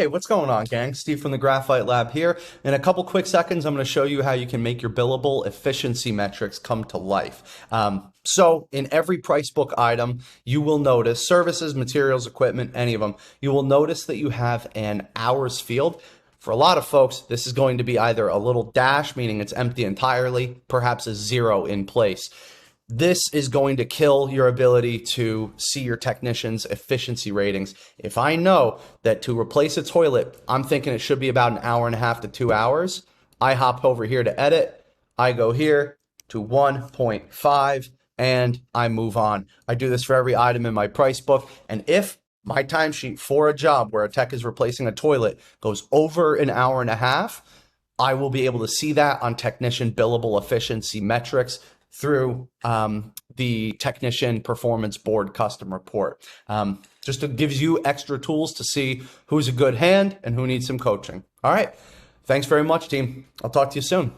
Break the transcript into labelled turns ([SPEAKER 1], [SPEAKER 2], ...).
[SPEAKER 1] Hey, what's going on, gang? Steve from the Graphite Lab here. In a couple quick seconds, I'm going to show you how you can make your billable efficiency metrics come to life. So in every price book item, you will notice services, materials, equipment, any of them, you will notice that you have an hours field. For a lot of folks, this is going to be either a little dash, meaning it's empty entirely, perhaps a zero in place. This is going to kill your ability to see your technicians' efficiency ratings. If I know that to replace a toilet, I'm thinking it should be about an hour and a half to 2 hours, I hop over here to edit, I go here to 1.5, and I move on. I do this for every item in my price book, and if my timesheet for a job where a tech is replacing a toilet goes over an hour and a half, I will be able to see that on technician billable efficiency metrics through the technician performance board custom report. Just it gives you extra tools to see who's a good hand and who needs some coaching. All right. Thanks very much, team. I'll talk to you soon.